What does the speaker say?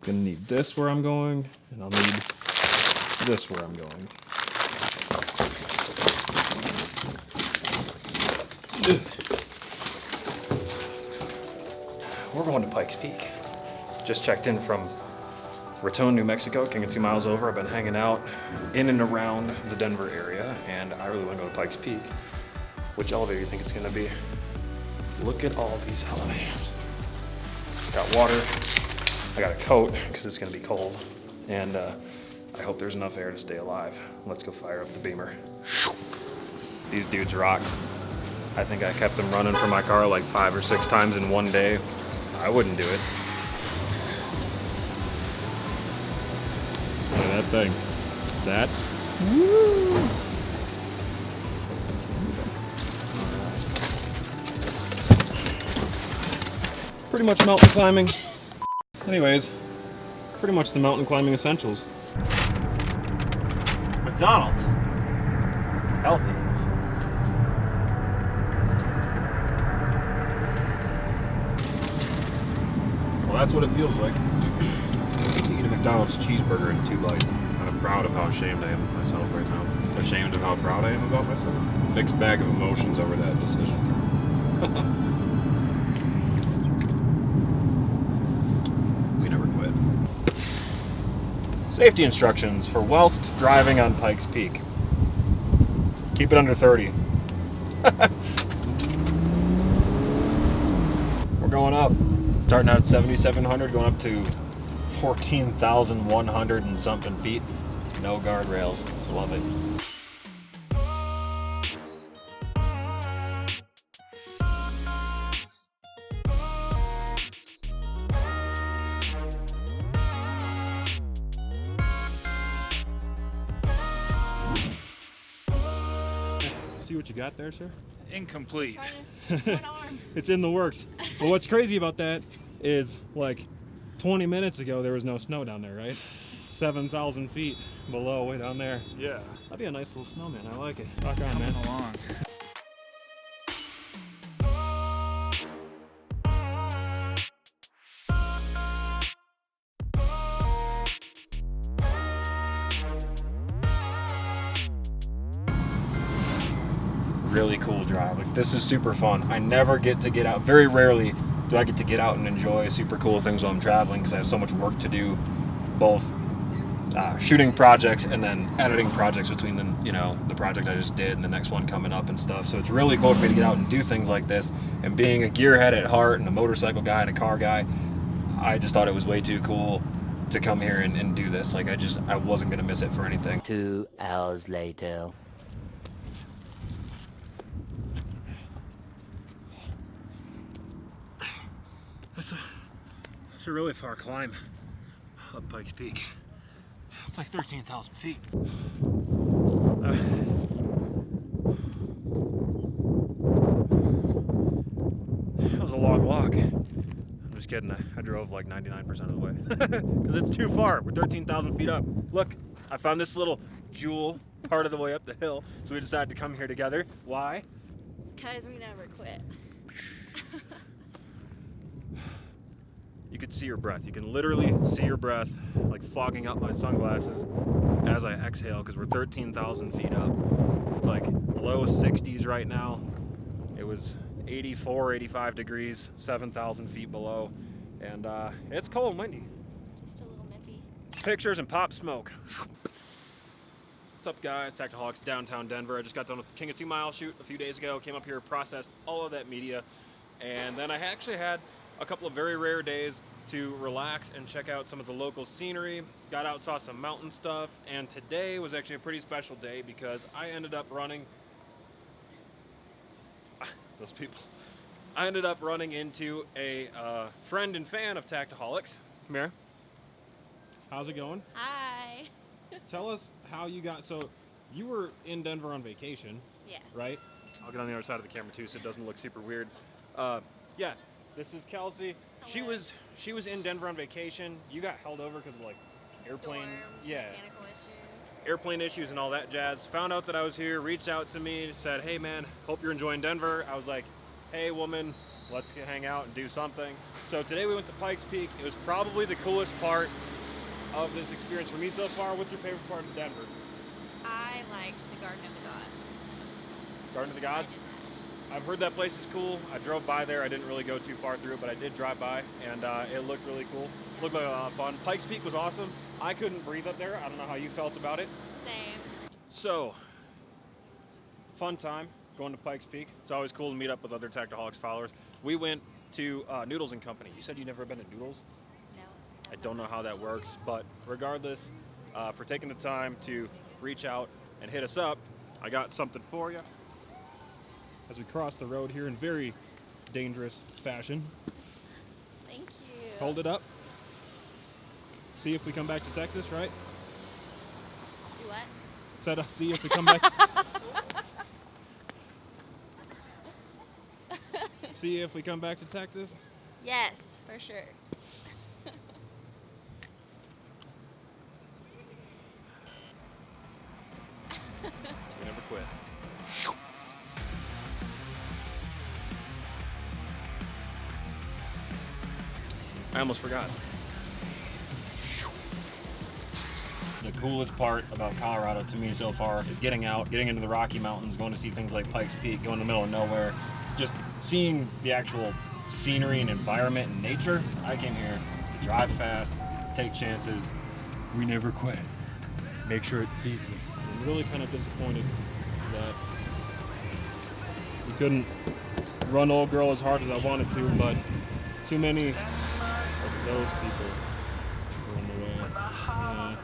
Gonna need this where I'm going, and I'll need this where I'm going. We're going to Pike's Peak. Just checked in from Raton, New Mexico, King of 2 miles over. I've been hanging out in and around the Denver area, and I really want to go to Pike's Peak. Which elevator do you think it's gonna be? Look at all these elevators. Got water, I got a coat, because it's gonna be cold, and I hope there's enough air to stay alive. Let's go fire up the Beamer. These dudes rock. I think I kept them running for my car like 5 or 6 times in one day. I wouldn't do it. Look at that thing. That. Woo! Pretty much mountain climbing. Anyways, pretty much the mountain climbing essentials. McDonald's. Healthy. Well, that's what it feels like to eat a McDonald's cheeseburger in 2 bites. And I'm proud of how ashamed I am of myself right now. Ashamed of how proud I am about myself. Mixed bag of emotions over that decision. Safety instructions for whilst driving on Pike's Peak. Keep it under 30. We're going up. Starting out at 7,700, going up to 14,100 and something feet. No guardrails. Love it. See what you got there, sir? Incomplete. One arm. It's in the works. But what's crazy about that is, like, 20 minutes ago there was no snow down there, right? 7,000 feet below, way down there. Yeah. That'd be a nice little snowman. I like it. Rock on, man. Along. Really cool drive. Like, this is super fun. I never get to get out. Very rarely do I get to get out and enjoy super cool things while I'm traveling, because I have so much work to do, both shooting projects and then editing projects between the, you know, the project I just did and the next one coming up and stuff. So it's really cool for me to get out and do things like this. And being a gearhead at heart and a motorcycle guy and a car guy, I just thought it was way too cool to come here and do this. Like, I wasn't gonna miss it for anything. 2 hours later. It's a really far climb up Pike's Peak. It's like 13,000 feet. It was a long walk. I'm just kidding. I drove like 99% of the way because it's too far. We're 13,000 feet up. Look, I found this little jewel part of the way up the hill, so we decided to come here together. Why? Because we never quit. You could see your breath. You can literally see your breath, like fogging up my sunglasses as I exhale, because we're 13,000 feet up. It's like low 60s right now. It was 84, 85 degrees, 7,000 feet below, and it's cold and windy. Just a little nippy. Pictures and pop smoke. What's up, guys? Tactiholics, downtown Denver. I just got done with the King of 2 Mile shoot a few days ago. Came up here, processed all of that media, and then I actually had a couple of very rare days to relax and check out some of the local scenery. Got out, saw some mountain stuff, and today was actually a pretty special day because I ended up running those people. I ended up running into a friend and fan of Tactiholics. Come here. How's it going? Hi. Tell us how you got, so you were in Denver on vacation, Yes. right? I'll get on the other side of the camera too so it doesn't look super weird. Yeah, this is Kelsey. Hello. She was in Denver on vacation. You got held over because of like airplane, Storms, mechanical issues. airplane issues and all that jazz. Found out that I was here, reached out to me, said, hey man, hope you're enjoying Denver. I was like, hey woman, let's hang out and do something. So today we went to Pikes Peak. It was probably the coolest part of this experience for me so far. What's your favorite part of Denver? I liked the Garden of the Gods. Garden of the Gods? I've heard that place is cool. I drove by there. I didn't really go too far through it, but I did drive by, and it looked really cool. Looked like a lot of fun. Pikes Peak was awesome. I couldn't breathe up there. I don't know how you felt about it. Same. So, fun time going to Pikes Peak. It's always cool to meet up with other Tactiholics followers. We went to Noodles and Company. You said you've never been to Noodles? No. I don't know how that works, but regardless, for taking the time to reach out and hit us up, I got something for you. As we cross the road here in very dangerous fashion. Thank you. Hold it up. See if we come back to Texas, right? Do what? Said see if we come back. See if we come back to Texas. Yes, for sure. We never quit. I almost forgot. The coolest part about Colorado to me so far is getting out, getting into the Rocky Mountains, going to see things like Pikes Peak, going in the middle of nowhere, just seeing the actual scenery and environment and nature. I came here to drive fast, take chances. We never quit. Make sure it's easy. I'm really kind of disappointed that we couldn't run old girl as hard as I wanted to, but too many of those people were in the way.